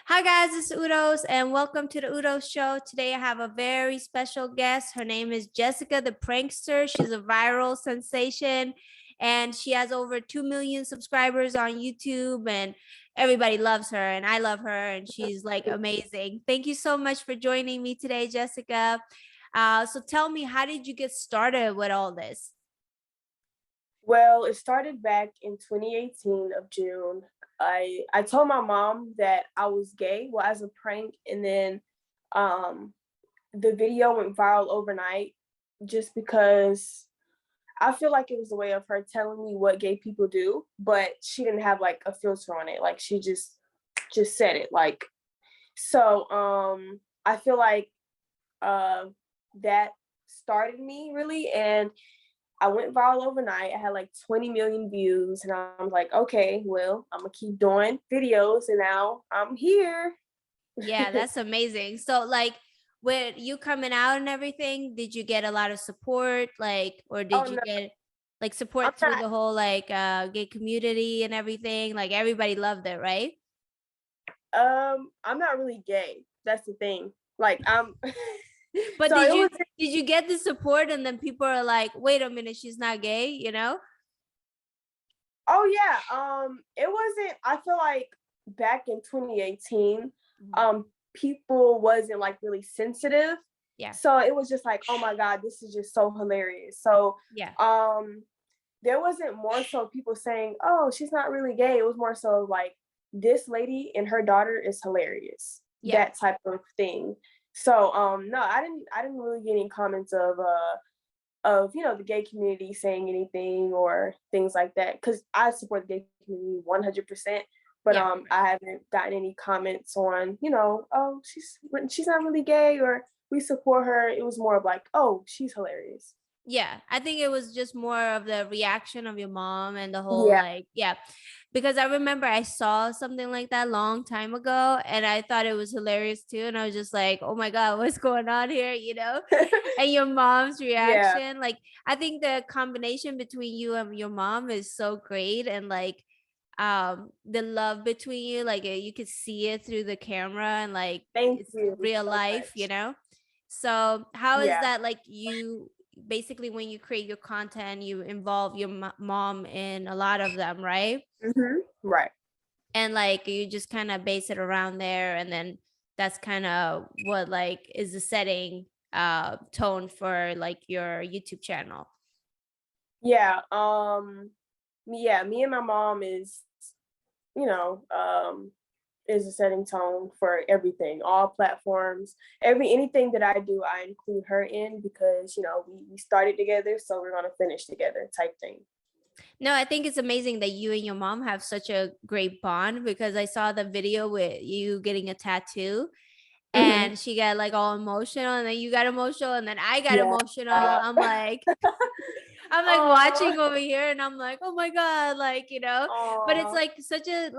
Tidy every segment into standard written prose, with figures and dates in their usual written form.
Hi guys, it's Uldouz and welcome to the Uldouz Show. Today I have a very special guest. Her name is Jessika The Prankster. She's a viral sensation and she has over 2 million subscribers on YouTube and everybody loves her and I love her and she's like amazing. Thank you so much for joining me today, Jessika. So tell me, how did you get started with all this? Well, it started back in 2018 of June. I told my mom that I was gay, well, as a prank, and then um the video went viral overnight just because I feel like it was a way of her telling me what gay people do, but she didn't have like a filter on it. Like she just said it. I feel like uh that started me really, and I went viral overnight. I had like 20 million views, and I'm like, okay, well, I'm gonna keep doing videos, and now I'm here. Yeah, that's amazing. So like with you coming out and everything, did you get a lot of support or Oh did you no, get like I'm support through not. the whole gay community and everything? Like everybody loved it, right? I'm not really gay. That's the thing. Like I'm. But So it was. did you get the support and then people are like, "Wait a minute, she's not gay," you know? Oh yeah. It wasn't. I feel like back in 2018, Mhm. people wasn't like really sensitive. Yeah. So it was just like, oh my god, this is just so hilarious. So Yeah. um there wasn't more so people saying, "Oh, she's not really gay." It was more so like, "This lady and her daughter is hilarious." Yeah. That type of thing. So, no, I didn't really get any comments of the gay community saying anything or things like that, because I support the gay community 100%. But Yeah. I haven't gotten any comments on, "Oh, she's not really gay," or "We support her." It was more of like, "Oh, she's hilarious." Yeah, I think it was just more of the reaction of your mom and the whole Yeah. yeah, because I remember I saw something like that long time ago and I thought it was hilarious too. And I was just like, oh my God, what's going on here? And your mom's Yeah. reaction, like, I think the combination between you and your mom is so great. And like, the love between you, like, you could see it through the camera and like, Thank it's you real so life, much. So how is Yeah. that like you basically when you create your content, you involve your mom in a lot of them, right? Right. And like you just kind of base it around there, and then that's kind of what like is the setting tone for like your YouTube channel. Yeah. Yeah, me and my mom you know, um, is a setting tone for everything, all platforms. Anything that I do, I include her in because, we started together, so we're gonna finish together type thing. No, I think it's amazing that you and your mom have such a great bond, because I saw the video with you getting a tattoo Hmm. and she got like all emotional and then you got emotional and then I got Yeah. emotional. I'm like Oh. watching over here and I'm like, oh my God, but it's Oh. like such a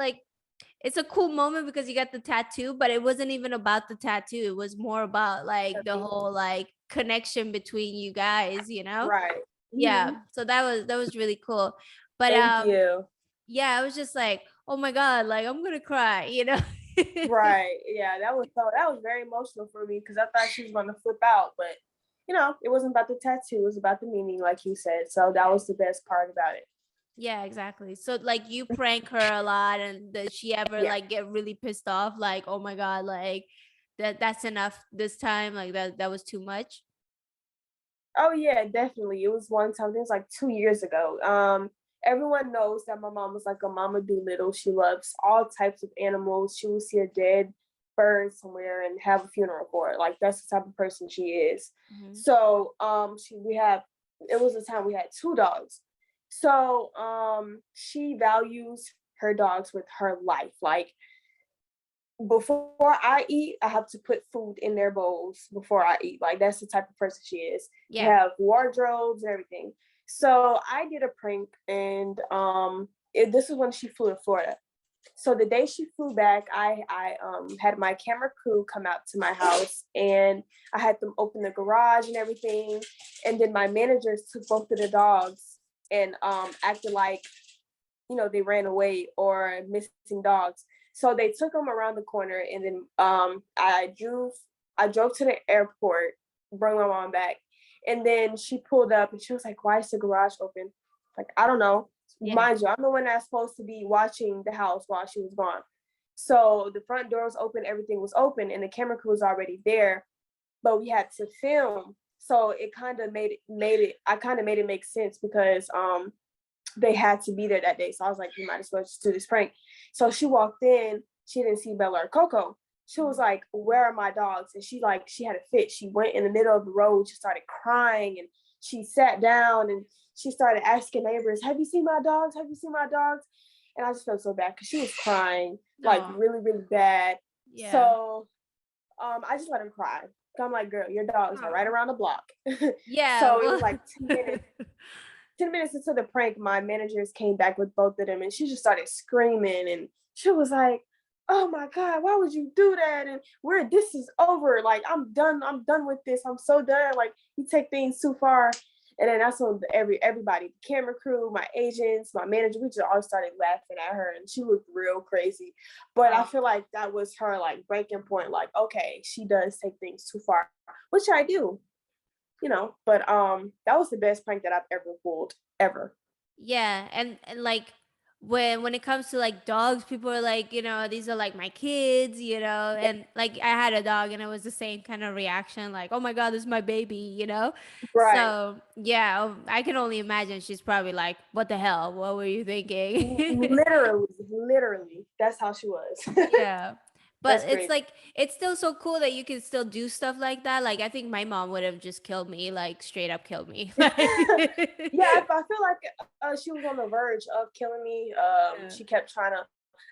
it's a cool moment because you got the tattoo, but it wasn't even about the tattoo. It was more about like the whole like connection between you guys. Right. Yeah. Hmm. So that was really cool. But Thank you. yeah, I was just like, oh my God, like I'm gonna cry. Right. Yeah, that was very emotional for me because I thought she was gonna flip out, but it wasn't about the tattoo, it was about the meaning, like you said. So that Yeah. was the best part about it. Yeah, exactly. So like you prank her a lot and does she ever Yeah. like get really pissed off like, "Oh my God, like that's enough this time, like that was too much?" Oh yeah, definitely. It was one time, it was like 2 years ago. Everyone knows that my mom was like a Mama Doolittle. She loves all types of animals. She will see a dead bird somewhere and have a funeral for it. Like that's the type of person she is. Mhm. So it was a time we had two dogs. So she values her dogs with her life. Like before I eat, I have to put food in their bowls before I eat. Like that's the type of person she is. We Yeah. have wardrobes and everything. So I did a prank, and this is when she flew to Florida. So the day she flew back, I had my camera crew come out to my house, and I had them open the garage and everything. And then my managers took both of the dogs and acted like they ran away or missing dogs. So they took him around the corner, and then I drove to the airport, bring my mom back, and then she pulled up and she was like, "Why is the garage open?" Like, I don't know. Yeah. Mind you, I'm the one that's supposed to be watching the house while she was gone. So the front door was open, everything was open, and the camera crew was already there, but we had to film. So it kind of made it make sense because they had to be there that day. So I was like, we might as well just do this prank. So she walked in, she didn't see Bella or Coco. She was like, "Where are my dogs?" And she had a fit. She went in the middle of the road, she started crying, and she sat down and she started asking neighbors, "Have you seen my dogs? Have you seen my dogs?" And I just felt so bad because she was crying like really, really bad. Yeah. So I just let her cry. I'm like, "Girl, your dogs are right around the block." Yeah. So it Well, was like 10 minutes into the prank, my managers came back with both of them and she just started screaming and she was like, "Oh my God, why would you do that? And this is over. Like, I'm done with this. I'm so done. Like, you take things too far." And then that's when everybody, the camera crew, my agents, my manager, we just all started laughing at her and she looked real crazy. But I feel like that was her like breaking point, like, okay, she does take things too far, which I do, but that was the best prank that I've ever pulled, ever. yeah, and like when it comes to like dogs, people are like, these are like my kids, and like I had a dog and it was the same kind of reaction, like, oh my God, this is my baby. Right. So yeah, I can only imagine she's probably like, what the hell? What were you thinking? Literally, that's how she was. Yeah. But That's it's great. like it's still so cool that you can still do stuff like that. Like I think my mom would have just killed me, like straight up killed me. Yeah, I feel like she was on the verge of killing me. Yeah. She kept trying to.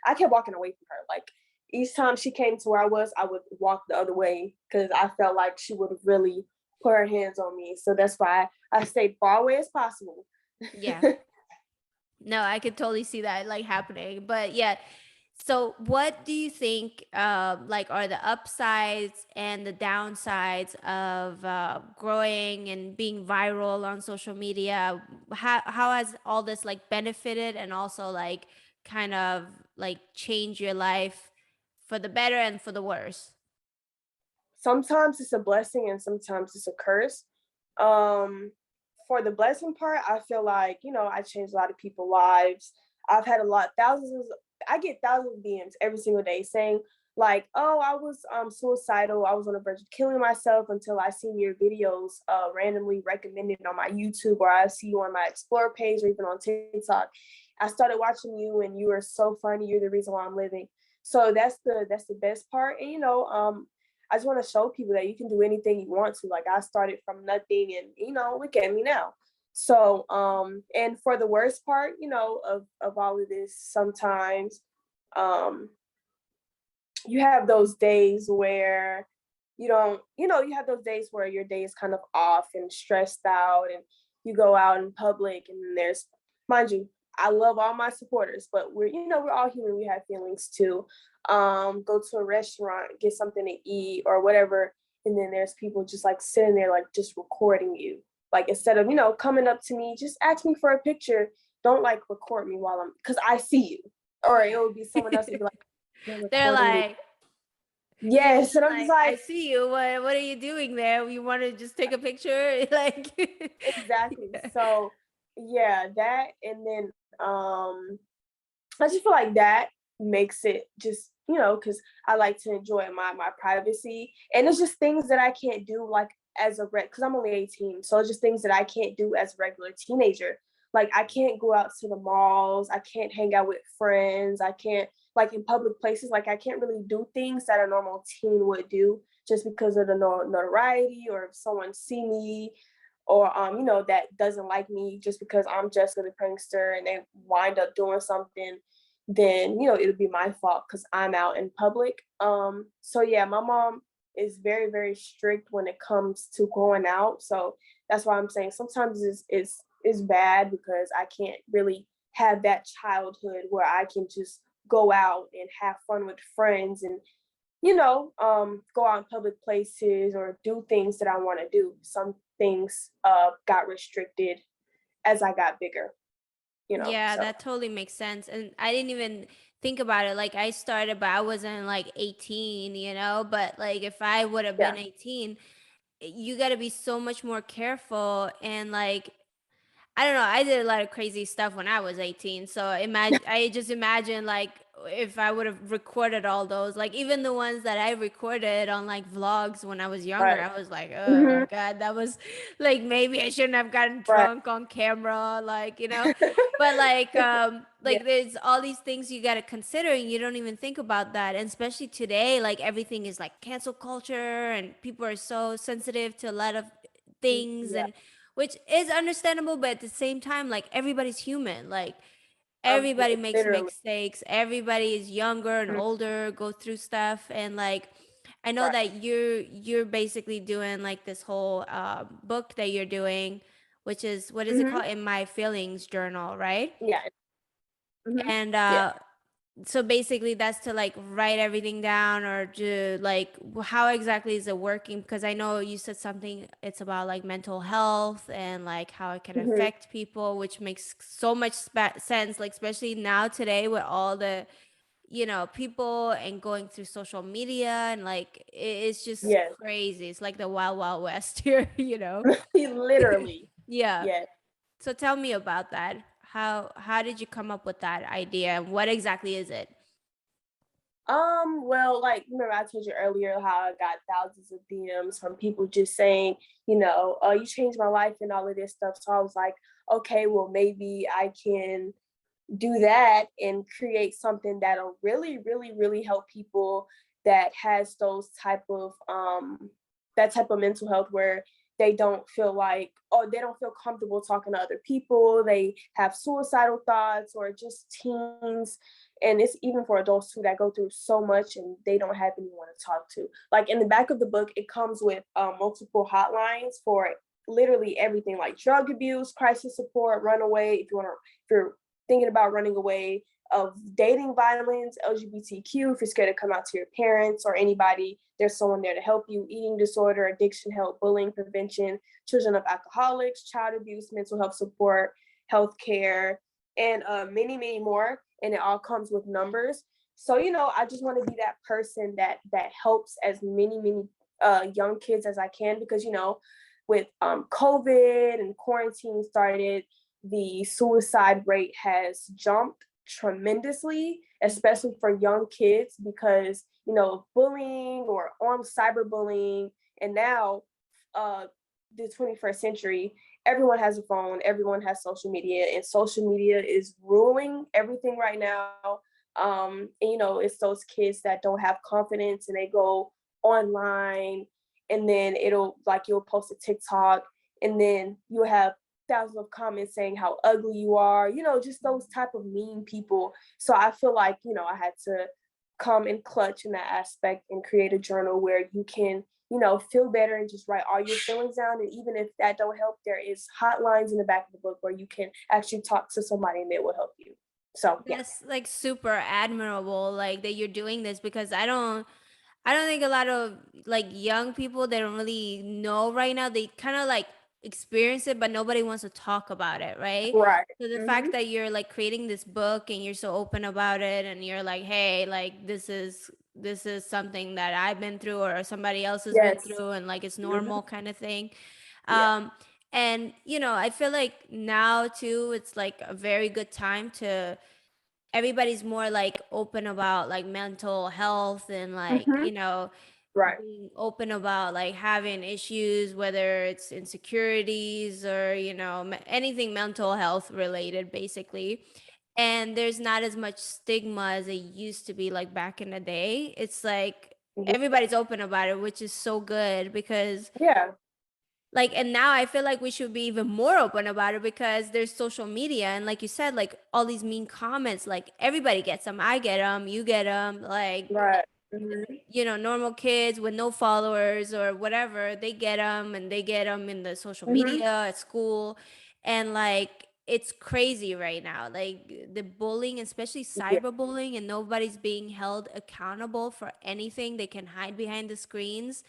I kept walking away from her. Like each time she came to where I was, I would walk the other way because I felt like she would really put her hands on me. So that's why I stayed far away as possible. Yeah. No, I could totally see that like happening. But yeah, so what do you think like are the upsides and the downsides of growing and being viral on social media? How has all this like benefited and also like kind of like change your life for the better and for the worse? Sometimes it's a blessing and sometimes it's a curse. Um, for the blessing part, I feel like, I changed a lot of people's lives. I've had I get thousands of DMs every single day saying like, "Oh, I was suicidal. I was on the verge of killing myself until I seen your videos randomly recommended on my YouTube, or I see you on my explore page or even on TikTok. I started watching you and you are so funny. You're the reason why I'm living." So that's the best part. And I just want to show people that you can do anything you want to. Like I started from nothing and look at me now. So and for the worst part, of all of this, sometimes um you have those days where you don't, you have those days where your day is kind of off and stressed out and you go out in public and there's, mind you, I love all my supporters, but we're all human. We have feelings too. Go to a restaurant, get something to eat or whatever. And then there's people just like sitting there, like just recording you. Like instead of, coming up to me, just ask me for a picture. Don't like record me because I see you. Or it would be someone else would be like, they're They're recording me. like, yeah, Yes, and I'm just like I like, see you. What are you doing there? You want to just take a picture? Like, exactly. yeah. So yeah, that and then I just feel like that makes it just, because I like to enjoy my privacy. And it's just things that I can't do like as a because I'm only 18. So it's just things that I can't do as a regular teenager. Like I can't go out to the malls, I can't hang out with friends, I can't like in public places, like I can't really do things that a normal teen would do just because of the notoriety or if someone see me or that doesn't like me just because I'm Jessica the Prankster and they wind up doing something, then it'll be my fault because I'm out in public. So yeah, my mom is very, very strict when it comes to going out. So that's why I'm saying sometimes it's bad because I can't really have that childhood where I can just go out and have fun with friends and go out in public places or do things that I want to do. Some things got restricted as I got bigger, Yeah, so that totally makes sense. And I didn't even think about it, like I started, but I wasn't like 18, you know, but like if I would have Yeah. been 18, you got to be so much more careful. And like I don't know. I did a lot of crazy stuff when I was 18. So I just imagine like if I would have recorded all those, like even the ones that I recorded on like vlogs when I was younger, Right. I was like, oh my Hmm. God, that was like maybe I shouldn't have gotten Right. drunk on camera, like, you know. But Yeah. like there's all these things you got to consider and you don't even think about that. And especially today, like everything is like cancel culture and people are so sensitive to a lot of things, Yeah. and which is understandable, but at the same time, like everybody's human. Like everybody Like makes literally. mistakes. Everybody is younger and Mhm. older, go through stuff, and like I know Right. that you're basically doing like this whole book that you're doing, which is what is it Hmm. called? In My Feelings Journal, right? Yeah. Hmm. And Yeah. so basically that's to like write everything down, or to like how exactly is it working? Because I know you said something, it's about like mental health and like how it can Hmm. affect people, which makes so much sense, like especially now today with all the, you know, people and going through social media, and like it's just Yes. crazy. It's like the wild wild west here, you know. Literally. Yeah. Yes. So tell me about that. How did you come up with that idea, and what exactly is it? Well, like, remember I told you earlier how I got thousands of DMs from people just saying, you changed my life and all of this stuff. So I was like, okay, well, maybe I can do that and create something that'll really, really, really help people that has those type of that type of mental health where they don't feel like, or they don't feel comfortable talking to other people. They have suicidal thoughts, or just teens. And it's even for adults too that go through so much and they don't have anyone to talk to. Like in the back of the book, it comes with multiple hotlines for literally everything, like drug abuse, crisis support, runaway, if you're thinking about running away, of dating violence, LGBTQ, if you're scared to come out to your parents or anybody, there's someone there to help you, eating disorder, addiction help, bullying prevention, children of alcoholics, child abuse, mental health support, healthcare, and many, many more. And it all comes with numbers. So, I just want to be that person that helps as many, many young kids as I can, because, with COVID and quarantine started, the suicide rate has jumped tremendously, especially for young kids, because bullying or on cyberbullying, and now the 21st century, everyone has a phone, everyone has social media, and social media is ruling everything right now. And it's those kids that don't have confidence and they go online, and then you'll post a TikTok, and then you'll have thousands of comments saying how ugly you are, just those type of mean people. So I feel like, I had to come and clutch in that aspect and create a journal where you can, feel better and just write all your feelings down. And even if that don't help, there is hotlines in the back of the book where you can actually talk to somebody and they will help you. So yeah. That's like super admirable, like that you're doing this, because I don't think a lot of like young people, they don't really know right now. They kind of like experience it, but nobody wants to talk about it, right? Right. So the Mm-hmm. fact that you're like creating this book and you're so open about it, and you're like, hey, like this is something that I've been through or somebody else has been Yes. through, and like it's Mm-hmm. normal kind of thing. Yeah. Um, and you know, I feel like now too, it's like a very good time to everybody's more like open about like mental health, and like, Mm-hmm. you know, Right. being open about like having issues, whether it's insecurities or, you know, anything mental health related, basically. And there's not as much stigma as it used to be like back in the day. It's like Mhm. everybody's open about it, which is so good, because Yeah. like, and now I feel like we should be even more open about it, because there's social media, and like you said, like all these mean comments, like everybody gets them. I get them, you get them, like, Right. Mhm. you know, normal kids with no followers or whatever, they get them, and they get them in the social Mhm. media at school. And like it's crazy right now, like the bullying, especially Yeah. cyberbullying, and nobody's being held accountable for anything. They can hide behind the screens,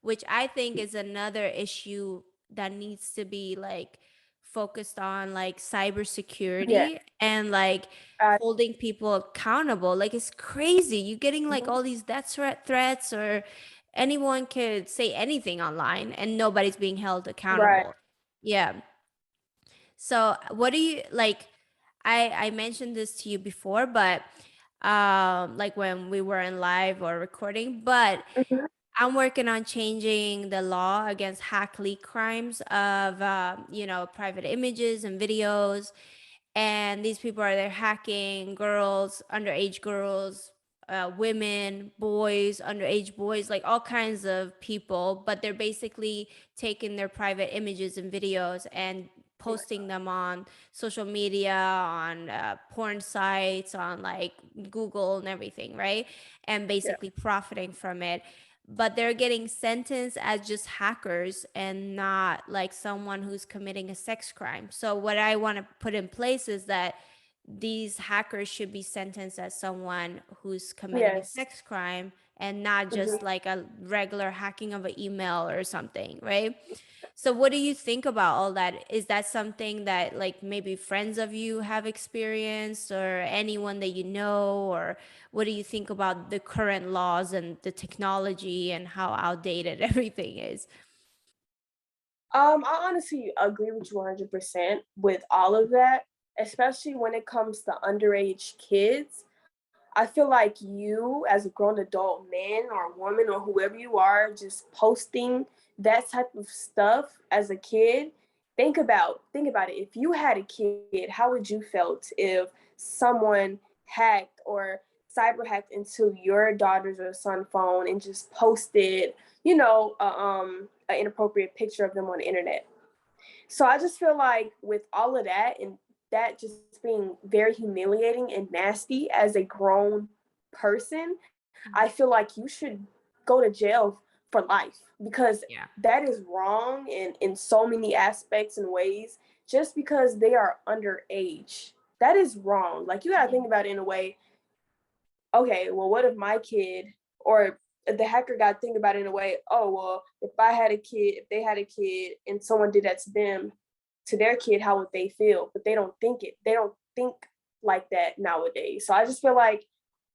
which I think is another issue that needs to be like focused on like Yeah. cybersecurity and like I, holding people accountable. Like it's crazy. You're getting like mhm. all these death threats, or anyone could say anything online and nobody's being held Right. accountable. Yeah. So what do you like? I mentioned this to you before, but like when we were in live or recording, but Mhm. I'm working on changing the law against hack leak crimes of private images and videos, and these people are there hacking girls, underage girls, women, boys, underage boys, like all kinds of people, but they're basically taking their private images and videos and posting them on social media, on porn sites, on like Google and everything, right? And Yeah. basically profiting from it, but they're getting sentenced as just hackers and not like someone who's committing a sex crime. So what I want to put in place is that these hackers should be sentenced as someone who's committing a Yes. sex crime and not just Mhm. like a regular hacking of an email or something, right? So what do you think about all that? Is that something that like maybe friends of you have experienced, or anyone that you know, or what do you think about the current laws and the technology and how outdated everything is? I honestly agree with you 100% with all of that, especially when it comes to underage kids. I feel like you, as a grown adult man or woman or whoever you are, just posting that type of stuff as a kid. Think about it. If you had a kid, how would you felt if someone hacked or cyber hacked into your daughter's or son phone and just posted, an inappropriate picture of them on the internet? So I just feel like with all of that and that just being very humiliating and nasty as a grown person, I Mhm. feel like you should go to jail for life because Yeah. that is wrong in so many aspects and ways just because they are underage. That is wrong. Like you got to think Mhm. about it in a way, okay, well, what if my kid or the hacker got to think about it in a way, oh, well, if I had a kid, if they had a kid and someone did that to them, to their kid, how would they feel? But they don't think it. They don't think like that nowadays. So I just feel like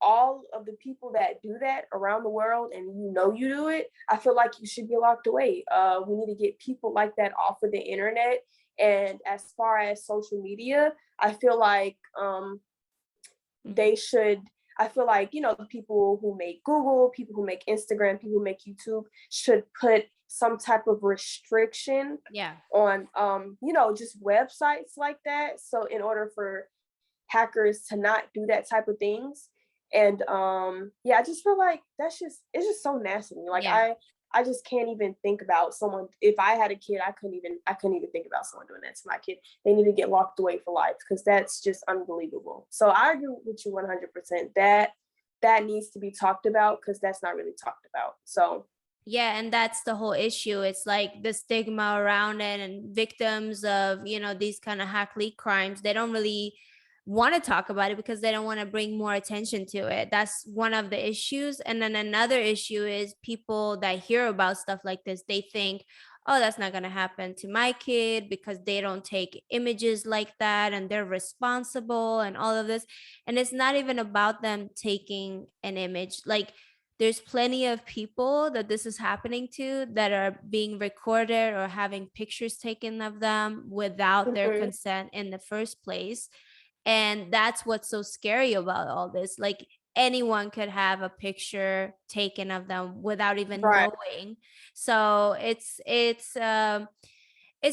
all of the people that do that around the world and you do it, I feel like you should be locked away. We need to get people like that off of the internet. And as far as social media, I feel like Mhm. they should I feel like, the people who make Google, people who make Instagram, people who make YouTube should put some type of restriction Yeah. on just websites like that. So in order for hackers to not do that type of things. And yeah, I just feel like it's just so nasty to me. Like Yeah. I just can't even think about someone. If I had a kid, I couldn't even think about someone doing that to my kid. They need to get locked away for life because that's just unbelievable. So I agree with you 100%. That needs to be talked about because that's not really talked about. So Yeah, and that's the whole issue. It's like the stigma around it, and victims of, these kind of hack leak crimes, they don't really want to talk about it because they don't want to bring more attention to it. That's one of the issues. And then another issue is people that hear about stuff like this, they think, oh, that's not going to happen to my kid because they don't take images like that and they're responsible and all of this. And it's not even about them taking an image. Like, there's plenty of people that this is happening to that are being recorded or having pictures taken of them without their mhm, consent in the first place. And that's what's so scary about all this. Like anyone could have a picture taken of them without even right. knowing. So it's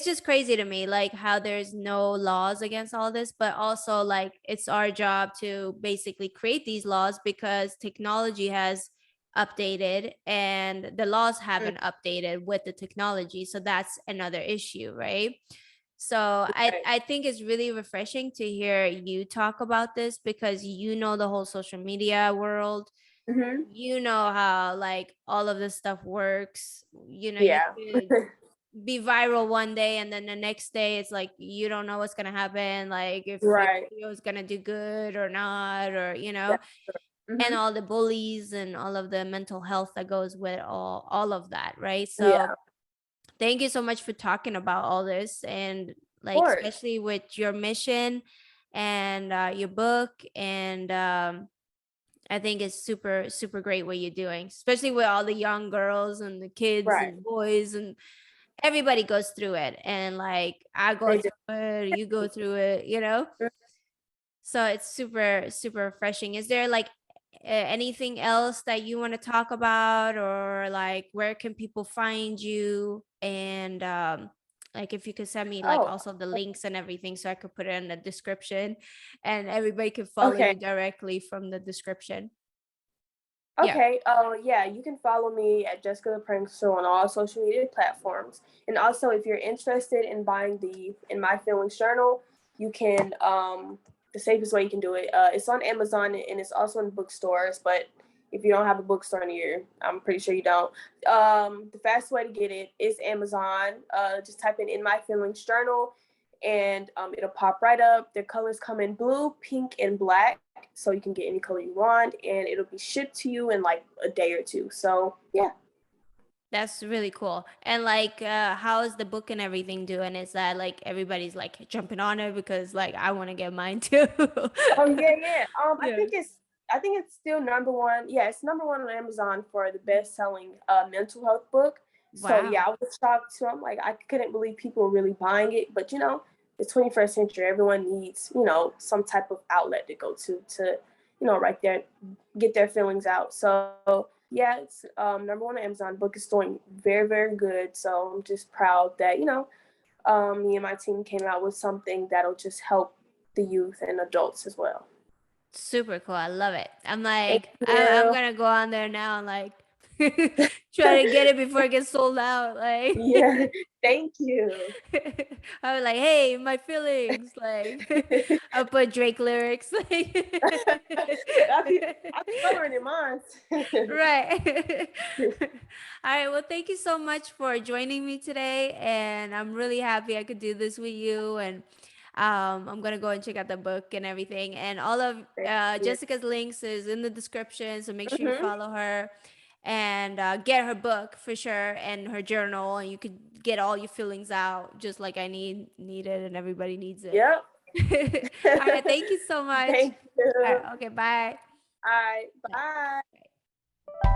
just crazy to me, like how there's no laws against all this, but also like it's our job to basically create these laws because technology has updated and the laws Mm, haven't updated with the technology. So that's another issue, right? So right. I think it's really refreshing to hear you talk about this because you know the whole social media world. Hmm. You know how like all of this stuff works. You Yeah. could be viral one day and then the next day it's like you don't know what's gonna happen, like if your Right. video is gonna do good or not, or That's true. and Hmm. all the bullies and all of the mental health that goes with all of that, right? So Yeah. thank you so much for talking about all this, and like course. especially with your mission and your book. And I think it's super, super great what you're doing, especially with all the young girls and the kids Right. and boys, and everybody goes through it. And like I go They do. through it, you go through it, you know? So it's super, super refreshing. Is there like anything else that you want to talk about, or like where can people find you? And like if you could send me like Oh, also the links and everything so I could put it in the description and everybody can follow okay. you directly from the description. Yeah. Okay. Yeah, you can follow me at Jessica the Prankster on all social media platforms. And also, if you're interested in buying the In My Feelings journal, you can. The safest way you can do it. It's on Amazon and it's also in bookstores. But if you don't have a bookstore near, I'm pretty sure you don't. The fastest way to get it is Amazon. Just type in My Feelings journal, and it'll pop right up. Their colors come in blue, pink, and black, so you can get any color you want, and it'll be shipped to you in like a day or two. So yeah. That's really cool. And like how is the book and everything doing? Is that like everybody's like jumping on it because like I want to get mine too? Oh yeah, yeah. Yeah. I think it's still number one. Yeah, it's number one on Amazon for the best selling mental health book. So Wow. yeah, I was shocked too. I'm like, I couldn't believe people were really buying it. But the 21st century, everyone needs, some type of outlet to go to, right there, get their feelings out. So yeah, it's number one on Amazon. Book is doing very, very good. So I'm just proud that, me and my team came out with something that'll just help the youth and adults as well. Super cool. I love it. I'm Thank like, I'm you. gonna go on there now and like try to get it before it gets sold out. Like Yeah, thank you. I was like, hey, my feelings. Like I'll put Drake lyrics. Like I'll be coloring in mine. right. All right. Well, thank you so much for joining me today. And I'm really happy I could do this with you. And I'm gonna go and check out the book and everything. And all of Thank you. Jessica's links is in the description. So make sure you Mhm. follow her and get her book for sure and her journal. And you could get all your feelings out just like I need it and everybody needs it. Yep. All right. Thank you so much. Thank you. All All right. Okay. Bye. right. Bye.